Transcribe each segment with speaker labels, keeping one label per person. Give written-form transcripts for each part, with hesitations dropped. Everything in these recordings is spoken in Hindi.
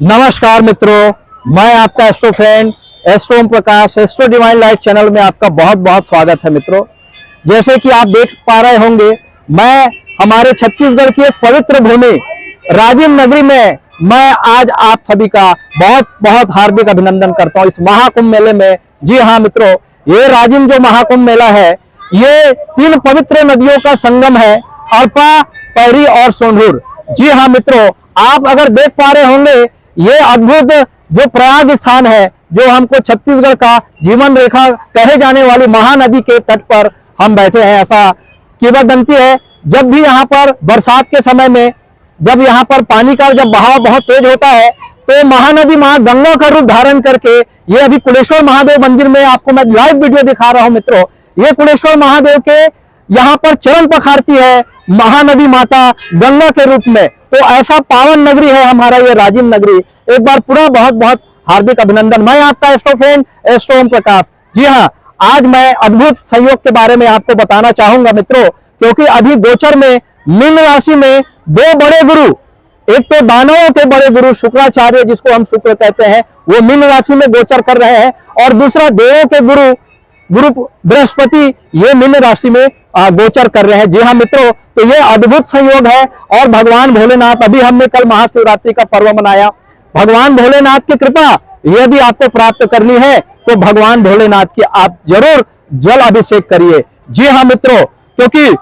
Speaker 1: नमस्कार मित्रों, मैं आपका astro friend astro Om Prakash astro divine light channel में आपका बहुत बहुत स्वागत है। मित्रों, जैसे कि आप देख पा रहे होंगे, मैं हमारे छत्तीसगढ़ की एक पवित्र भूमि राजिम नगरी में मैं आज आप सभी का बहुत बहुत हार्दिक अभिनंदन करता हूं इस महाकुंभ मेले में। जी हाँ मित्रों, ये राजिम जो महाकुंभ मेला है, ये 3 पवित्र नदियों का संगम है, अल्पा, पैरी और सोंढूर। जी हाँ मित्रों, आप अगर देख पा रहे होंगे, ये अद्भुत जो प्रयाग स्थान है, जो हमको छत्तीसगढ़ का जीवन रेखा कहे जाने वाली महानदी के तट पर हम बैठे हैं। ऐसा किंवदंती है, जब भी यहाँ पर बरसात के समय में जब यहाँ पर पानी का जब बहाव बहुत तेज होता है, तो महानदी मां गंगा का रूप धारण करके, ये अभी कुलेश्वर महादेव मंदिर में आपको मैं लाइव वीडियो दिखा रहा हूं मित्रों, ये कुलेश्वर महादेव के यहाँ पर चरण पखारती है महानदी माता गंगा के रूप में। तो ऐसा पावन नगरी है हमारा ये राजिम नगरी। एक बार पूरा बहुत बहुत हार्दिक अभिनंदन। मैं आपका astro friend astro Om Prakash. जी हाँ, आज मैं अद्भुत संयोग के बारे में आपको बताना चाहूंगा मित्रों, क्योंकि अभी गोचर में मीन राशि में 2 बड़े गुरु, एक तो दानवों के बड़े गुरु शुक्राचार्य, जिसको हम शुक्र कहते हैं, वो मीन राशि में गोचर कर रहे हैं, और दूसरा देवों के गुरु बृहस्पति ये मीन राशि में गोचर कर रहे हैं। जी हाँ मित्रों, तो ये अद्भुत संयोग है। और भगवान भोलेनाथ, अभी हमने कल महाशिवरात्रि का पर्व मनाया, भगवान भोलेनाथ की कृपा यदि आपको प्राप्त करनी है तो भगवान भोलेनाथ की आप जरूर जल अभिषेक करिए। जी हाँ मित्रों, क्योंकि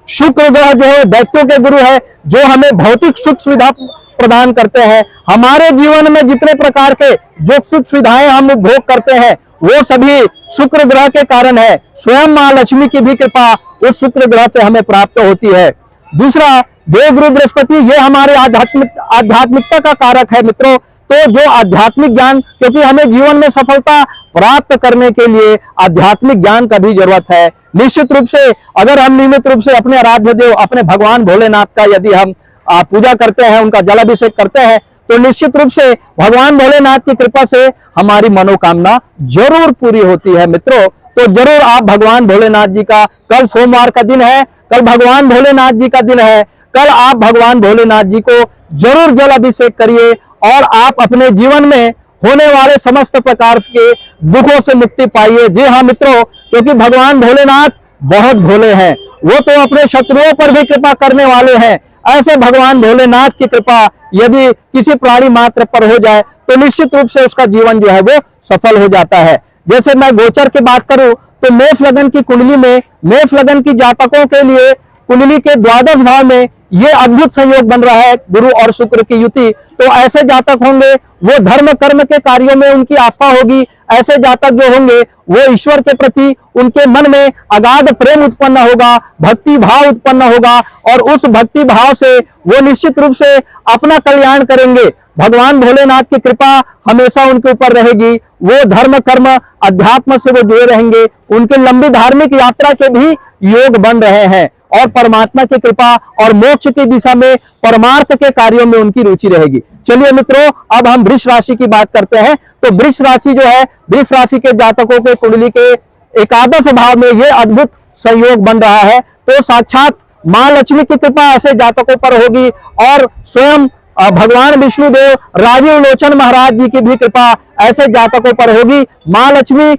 Speaker 1: शुक्र ग्रह जो है दैत्यों के गुरु है, जो हमें भौतिक सुख सुविधा प्रदान करते हैं। हमारे जीवन में जितने प्रकार के जो सुख सुविधाएं हम उपभोग करते हैं, वो सभी शुक्र ग्रह के कारण है। स्वयं मां लक्ष्मी की भी कृपा उस शुक्र ग्रह से हमें प्राप्त होती है। दूसरा, देवगुरु बृहस्पति, ये हमारे आध्यात्मिकता का कारक है मित्रों। तो जो आध्यात्मिक ज्ञान, क्योंकि हमें जीवन में सफलता प्राप्त करने के लिए आध्यात्मिक ज्ञान का भी जरूरत है। निश्चित रूप से अगर हम नियमित रूप से अपने आराध्य देव अपने भगवान भोलेनाथ का यदि हम पूजा करते हैं, उनका जलाभिषेक करते हैं, तो निश्चित रूप से भगवान भोलेनाथ की कृपा से हमारी मनोकामना जरूर पूरी होती है मित्रों। तो जरूर आप भगवान भोलेनाथ जी का, कल सोमवार का दिन है, कल भगवान भोलेनाथ जी का दिन है, कल आप भगवान भोलेनाथ जी को जरूर जल अभिषेक करिए, और आप अपने जीवन में होने वाले समस्त प्रकार के दुखों से मुक्ति पाइए। जी हाँ मित्रों, क्योंकि भगवान भोलेनाथ बहुत भोले हैं, वो तो अपने शत्रुओं पर भी कृपा करने वाले हैं। ऐसे भगवान भोलेनाथ की कृपा यदि किसी प्राणी मात्र पर हो जाए, तो निश्चित रूप से उसका जीवन जो है वो सफल हो जाता है। जैसे मैं गोचर की बात करूं, तो मेष लगन की कुंडली में, मेष लगन की जातकों के लिए कुंडली के 12 भाव में ये अद्भुत संयोग बन रहा है, गुरु और शुक्र की युति। तो ऐसे जातक होंगे, वो धर्म कर्म के कार्यों में उनकी आस्था होगी। ऐसे जातक जो होंगे, वो ईश्वर के प्रति उनके मन में अगाध प्रेम उत्पन्न होगा, भक्ति भाव उत्पन्न होगा, और उस भक्ति भाव से वो निश्चित रूप से अपना कल्याण करेंगे। भगवान भोलेनाथ की कृपा हमेशा उनके ऊपर रहेगी। वो धर्म कर्म अध्यात्म से वो जुड़े रहेंगे। उनके लंबी धार्मिक यात्रा के भी योग बन रहे हैं, और परमात्मा की कृपा और मोक्ष की दिशा में परमार्थ के कार्यों में उनकी रुचि रहेगी। चलिए मित्रों, अब हम वृष राशि की बात करते हैं। तो वृष राशि जो है, वृष राशि के जातकों के कुंडली के एकादश भाव में ये अद्भुत संयोग बन रहा है। तो साक्षात मां लक्ष्मी की कृपा ऐसे जातकों पर होगी, और स्वयं भगवान विष्णुदेव राजीव लोचन महाराज जी की भी कृपा ऐसे जातकों पर होगी। मां लक्ष्मी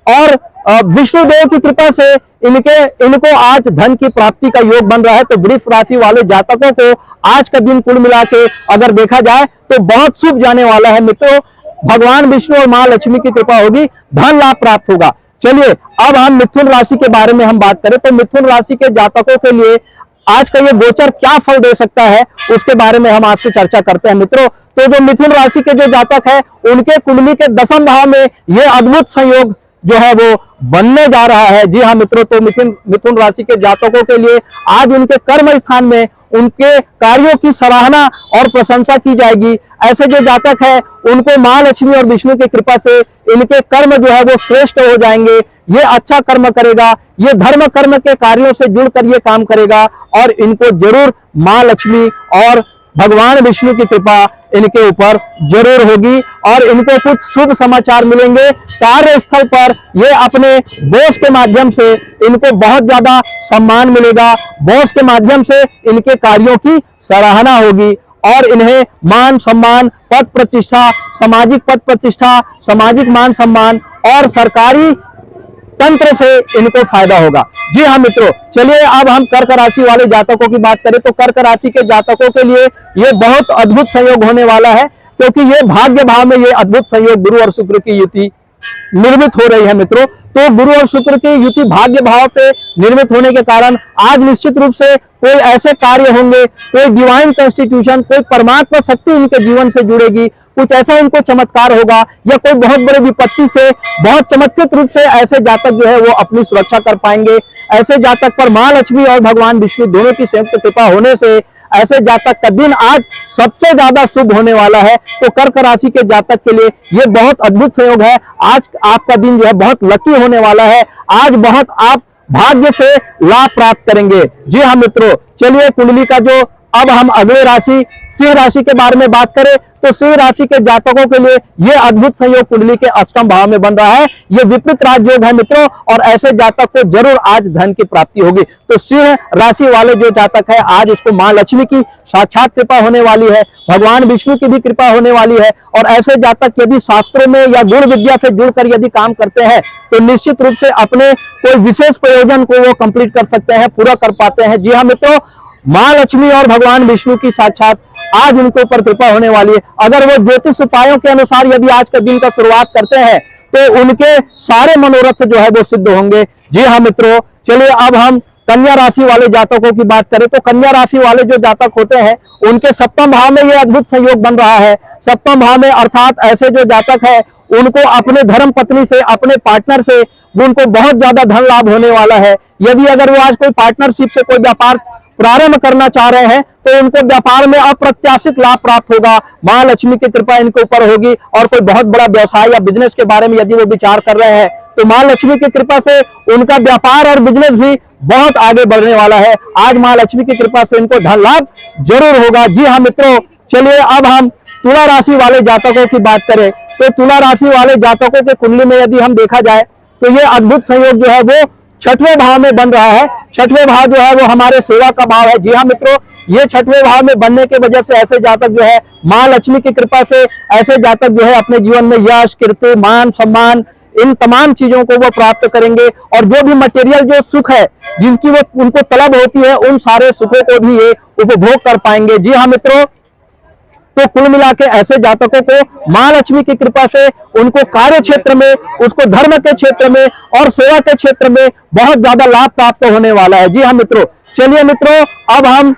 Speaker 1: और विष्णुदेव की कृपा से इनको आज धन की प्राप्ति का योग बन रहा है। तो वृष राशि वाले जातकों को आज का दिन कुल मिला के अगर देखा जाए तो बहुत शुभ जाने वाला है मित्रों। भगवान विष्णु और मां लक्ष्मी की कृपा होगी, धन लाभ प्राप्त होगा। चलिए अब हम मिथुन राशि के बारे में हम बात करें, तो मिथुन राशि के जातकों के लिए आज का ये गोचर क्या फल दे सकता है, उसके बारे में हम आपसे चर्चा करते हैं मित्रों। तो जो मिथुन राशि के जो जातक है, उनके कुंडली के 10वें भाव में ये अद्भुत संयोग जो है वो बनने जा रहा है। जी हाँ मित्रों, तो मिथुन राशि के जातकों के लिए आज उनके कर्म स्थान में उनके कार्यों की सराहना और प्रशंसा की जाएगी। ऐसे जो जातक है, उनको मां लक्ष्मी और विष्णु की कृपा से इनके कर्म जो है वो श्रेष्ठ हो जाएंगे। ये अच्छा कर्म करेगा, ये धर्म कर्म के कार्यों से जुड़कर ये काम करेगा, और इनको जरूर मां लक्ष्मी और भगवान विष्णु की कृपा इनके ऊपर जरूर होगी, और इनको कुछ शुभ समाचार मिलेंगे। कार्यस्थल पर ये अपने बॉस के माध्यम से इनको बहुत ज्यादा सम्मान मिलेगा, बॉस के माध्यम से इनके कार्यों की सराहना होगी, और इन्हें मान सम्मान, पद प्रतिष्ठा, सामाजिक पद प्रतिष्ठा, सामाजिक मान सम्मान और सरकारी तंत्र से इनको फायदा होगा। जी हाँ मित्रों, चलिए अब हम कर्क राशि वाले जातकों की बात करें तो कर्क राशि के जातकों के लिए ये बहुत अद्भुत संयोग होने वाला है, क्योंकि ये भाग्य भाव में ये अद्भुत संयोग गुरु और शुक्र की युति निर्मित हो रही है मित्रों। तो गुरु और शुक्र की युति भाग्य भाव से निर्मित होने के कारण आज निश्चित रूप से कोई ऐसे कार्य होंगे, कोई डिवाइन कॉन्स्टिट्यूशन, कोई परमात्मा शक्ति इनके जीवन से जुड़ेगी, कुछ ऐसा इनको चमत्कार होगा या कोई बहुत बड़े विपत्ति से बहुत चमत्कृत रूप से ऐसे जातक जो है वो अपनी सुरक्षा कर पाएंगे। ऐसे जातक पर मां लक्ष्मी और भगवान विष्णु दोनों की संयुक्त कृपा होने से ऐसे जातक का दिन आज सबसे ज्यादा शुभ होने वाला है। तो कर्क राशि के जातक के लिए ये बहुत अद्भुत संयोग है। आज आपका दिन जो है बहुत लकी होने वाला है। आज बहुत आप भाग्य से लाभ प्राप्त करेंगे। जी हाँ मित्रों, चलिए कुंडली का जो अब हम अगले राशि सिंह राशि के बारे में बात करें तो सिंह राशि के जातकों के लिए यह अद्भुत संयोग कुंडली के अष्टम भाव में बन रहा है। यह विपरीत राजयोग है मित्रों, और ऐसे जातक को जरूर आज धन की प्राप्ति होगी। तो सिंह राशि वाले जो जातक है आज इसको मां लक्ष्मी की साक्षात कृपा होने वाली है, भगवान विष्णु की भी कृपा होने वाली है। और ऐसे जातक यदि शास्त्रों में या गुण विद्या से जुड़कर यदि काम करते हैं तो निश्चित रूप से अपने कोई विशेष प्रयोजन को वो कंप्लीट कर सकते हैं, पूरा कर पाते हैं। जी हाँ मित्रों, मां लक्ष्मी और भगवान विष्णु की साक्षात आज उनके ऊपर कृपा होने वाली है। अगर वो ज्योतिष उपायों के अनुसार यदि आज के दिन का शुरुआत करते हैं तो उनके सारे मनोरथ जो है वो सिद्ध होंगे। जी हाँ मित्रों, चलिए अब हम कन्या राशि वाले जातकों की बात करें तो कन्या राशि वाले जो जातक होते हैं उनके सप्तम भाव में यह अद्भुत संयोग बन रहा है। सप्तम भाव में अर्थात ऐसे जो जातक है उनको अपने धर्म पत्नी से, अपने पार्टनर से उनको बहुत ज्यादा धन लाभ होने वाला है। यदि अगर वो आज कोई पार्टनरशिप से कोई व्यापार प्रारंभ करना चाह रहे हैं तो उनको व्यापार में अप्रत्याशित लाभ प्राप्त होगा। मां लक्ष्मी की कृपा इनके ऊपर होगी। और कोई बहुत बड़ा व्यवसाय या बिजनेस के बारे में यदि वो विचार कर रहे हैं तो मां लक्ष्मी की कृपा से उनका व्यापार और बिजनेस भी बहुत आगे बढ़ने वाला है। आज मां लक्ष्मी की कृपा से इनको धन लाभ जरूर होगा। जी हाँ मित्रों, चलिए अब हम तुला राशि वाले जातकों की बात करें तो तुला राशि वाले जातकों के कुंडली में यदि हम देखा जाए तो ये अद्भुत संयोग जो है वो छठवें भाव में बन रहा है। छठवें भाव जो है वो हमारे सेवा का भाव है। जी हाँ मित्रों, ये छठवें भाव में बनने की वजह से ऐसे जातक जो है मां लक्ष्मी की कृपा से ऐसे जातक जो है अपने जीवन में यश, कीर्ति, मान सम्मान इन तमाम चीजों को वो प्राप्त करेंगे। और जो भी मटेरियल जो सुख है जिनकी वो उनको तलब होती है उन सारे सुखों को भी ये उपभोग कर पाएंगे। जी हाँ मित्रों, तो कुल मिला के ऐसे जातकों को मां लक्ष्मी की कृपा से उनको कार्य क्षेत्र में, उसको धर्म के क्षेत्र में और सेवा के क्षेत्र में बहुत ज्यादा लाभ प्राप्त होने वाला है। जी हाँ मित्रों, चलिए मित्रों अब हम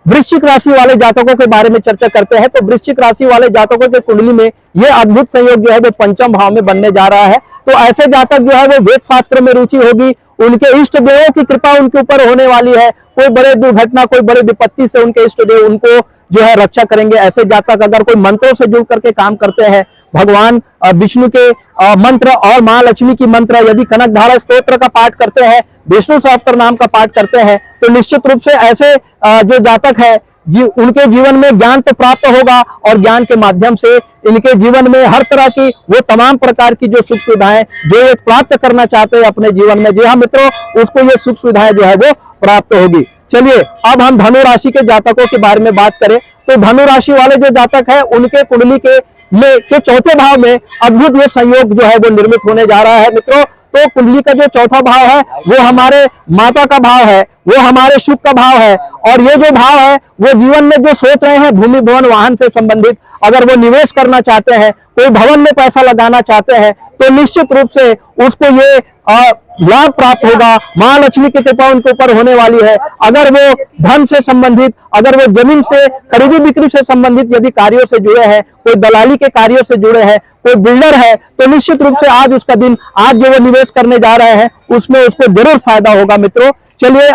Speaker 1: वृश्चिक राशि वाले जातकों के बारे में चर्चा करते हैं। तो वृश्चिक राशि वाले जातकों के कुंडली में यह अद्भुत संयोग जो है वो पंचम भाव में बनने जा रहा है। तो ऐसे जातक जो है वो वेद शास्त्र में रुचि होगी, उनके इष्ट देवों की कृपा उनके ऊपर होने वाली है। कोई बड़े दुर्घटना, कोई बड़े विपत्ति से उनके इष्ट देव उनको जो है रक्षा करेंगे। ऐसे जातक अगर कोई मंत्रों से जुड़ करके काम करते हैं, भगवान विष्णु के मंत्र और मां लक्ष्मी की मंत्र, यदि कनक धारा स्तोत्र का पाठ करते हैं, विष्णु सहस्त्र नाम का पाठ करते हैं तो निश्चित रूप से ऐसे जो जातक है उनके जीवन में ज्ञान तो प्राप्त होगा और ज्ञान के माध्यम से इनके जीवन में हर तरह की वो तमाम प्रकार की जो सुख सुविधाएं जो ये प्राप्त करना चाहते हैं अपने जीवन में, जी हाँ मित्रों, उसको ये सुख सुविधाएं जो है वो प्राप्त होगी। चलिए अब हम धनु राशि के जातकों के बारे में बात करें तो धनु राशि वाले जो जातक है उनके कुंडली के चौथे भाव में अद्भुत ये संयोग जो है वो निर्मित होने जा रहा है मित्रों। तो कुंडली का जो चौथा भाव है वो हमारे माता का भाव है, वो हमारे सुख का भाव है। और ये जो भाव है वो जीवन में जो सोच रहे हैं भूमि भवन वाहन से संबंधित, अगर वो निवेश करना चाहते हैं, कोई भवन में पैसा लगाना चाहते हैं तो निश्चित रूप से उसको ये लाभ प्राप्त होगा। मां लक्ष्मी की कृपा उनके ऊपर होने वाली है। अगर वो धन से संबंधित, अगर वो जमीन से खरीदी बिक्री से संबंधित यदि कार्यों से जुड़े हैं, कोई दलाली के कार्यों से जुड़े हैं, कोई बिल्डर है तो निश्चित रूप से आज उसका दिन, आज जो वो निवेश करने जा रहे हैं उसमें उसको जरूर फायदा होगा मित्रों। चलिए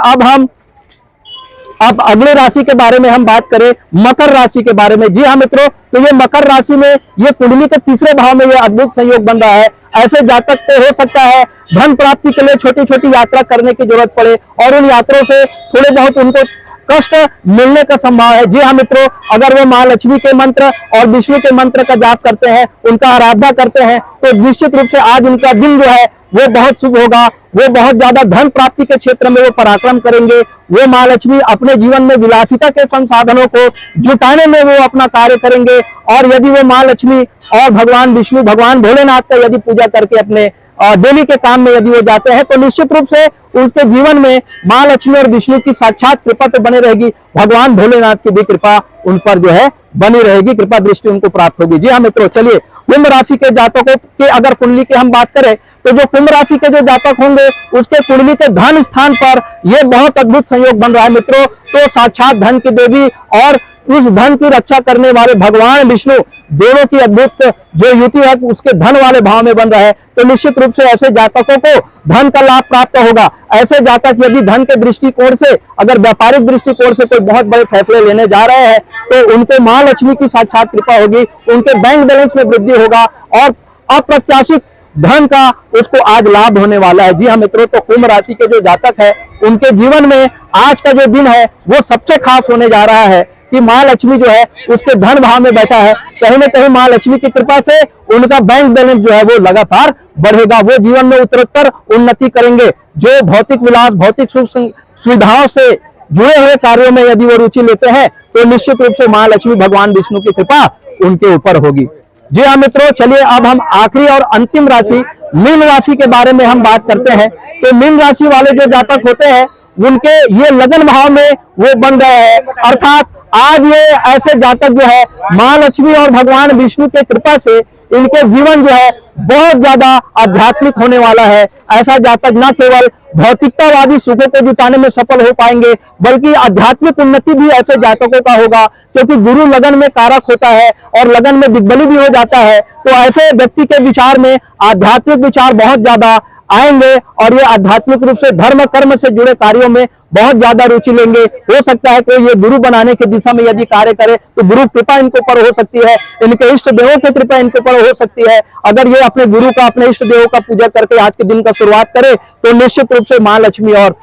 Speaker 1: अब अगले राशि के बारे में हम बात करें, मकर राशि के बारे में। जी हाँ मित्रों, तो ये मकर राशि में ये कुंडली के तीसरे भाव में ये अद्भुत संयोग बन रहा है। ऐसे जातक को हो सकता है धन प्राप्ति के लिए छोटी छोटी यात्रा करने की जरूरत पड़े और उन यात्राओं से थोड़े बहुत उनको कष्ट मिलने का संभव है। जी हाँ मित्रों, अगर वो माँ लक्ष्मी के मंत्र और विष्णु के मंत्र का जाप करते हैं, उनका आराधना करते हैं, तो निश्चित रूप से आज उनका दिन जो है वो बहुत शुभ होगा। वो बहुत ज्यादा धन प्राप्ति के क्षेत्र में वो पराक्रम करेंगे। वो माँ लक्ष्मी अपने जीवन में विलासिता के संसाधनों को जुटाने में वो अपना कार्य करेंगे। और यदि वो माँ लक्ष्मी और भगवान विष्णु, भगवान भोलेनाथ का यदि पूजा करके अपने डेली के काम में यदि वो जाते हैं, तो निश्चित रूप से उसके जीवन में माँ लक्ष्मी और विष्णु की साक्षात कृपा तो बनी रहेगी, भगवान भोलेनाथ की भी कृपा उन पर जो है बनी रहेगी, कृपा दृष्टि उनको प्राप्त होगी। जी हाँ मित्रों, चलिए कुंभ राशि के जातकों के अगर कुंडली की हम बात करें, तो जो कुंभ राशि के जो जातक होंगे उसके कुंडली के धन स्थान पर ये बहुत अद्भुत संयोग बन रहा है मित्रों। तो साक्षात धन की देवी और उस धन की रक्षा करने वाले भगवान विष्णु दोनों की अद्भुत जो युति है उसके धन वाले भाव में बन रहा है। तो निश्चित रूप से ऐसे जातकों को धन का लाभ प्राप्त होगा। ऐसे जातक यदि धन के दृष्टिकोण से, अगर व्यापारिक दृष्टिकोण से कोई बहुत बड़े फैसले लेने जा रहे हैं, तो उनको माँ लक्ष्मी की साक्षात कृपा होगी, उनके बैंक बैलेंस में वृद्धि होगा और अप्रत्याशित धन का उसको आज लाभ होने वाला है। जी हाँ मित्रों, तो कुंभ राशि के जो जातक है उनके जीवन में आज का जो दिन है वो सबसे खास होने जा रहा है कि माँ लक्ष्मी जो है उसके धन भाव में बैठा है। कहीं ना कहीं माँ लक्ष्मी की कृपा से उनका बैंक बैलेंस जो है वो लगातार बढ़ेगा। वो जीवन में उत्तरोत्तर उन्नति करेंगे। जो भौतिक विलास, भौतिक सुख सुविधाओं से जुड़े हुए कार्यों में यदि वो रुचि लेते हैं, तो निश्चित रूप से माँ लक्ष्मी भगवान विष्णु की कृपा उनके ऊपर होगी। जी हाँ मित्रों, चलिए अब हम आखिरी और अंतिम राशि मीन राशि के बारे में हम बात करते हैं। तो मीन राशि वाले जो जातक होते हैं उनके ये लगन भाव में वो बन गए हैं, अर्थात आज ये ऐसे जातक जो है माँ लक्ष्मी और भगवान विष्णु के कृपा से इनके जीवन जो है बहुत ज्यादा आध्यात्मिक होने वाला है। ऐसा जातक न केवल भौतिकतावादी सुखों को जुटाने में सफल हो पाएंगे, बल्कि आध्यात्मिक उन्नति भी ऐसे जातकों का होगा, क्योंकि गुरु लगन में कारक होता है और लगन में दिग्बली भी हो जाता है। तो ऐसे व्यक्ति के विचार में आध्यात्मिक विचार बहुत ज्यादा आएंगे और ये आध्यात्मिक रूप से धर्म कर्म से जुड़े कार्यों में बहुत ज्यादा रुचि लेंगे। हो सकता है कि ये गुरु बनाने की दिशा में यदि कार्य करे तो गुरु कृपा इनके ऊपर हो सकती है, इनके इष्ट देवों की कृपा इनके ऊपर हो सकती है। अगर ये अपने गुरु का, अपने इष्ट देवों का पूजा करके आज के दिन का शुरुआत करे, तो निश्चित रूप से माँ लक्ष्मी और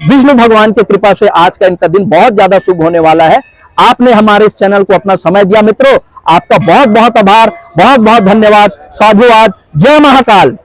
Speaker 1: विष्णु भगवान की कृपा से आज का इनका दिन बहुत ज्यादा शुभ होने वाला है। आपने हमारे इस चैनल को अपना समय दिया मित्रों, आपका बहुत बहुत आभार, बहुत बहुत धन्यवाद। साधुवाद। जय महाकाल।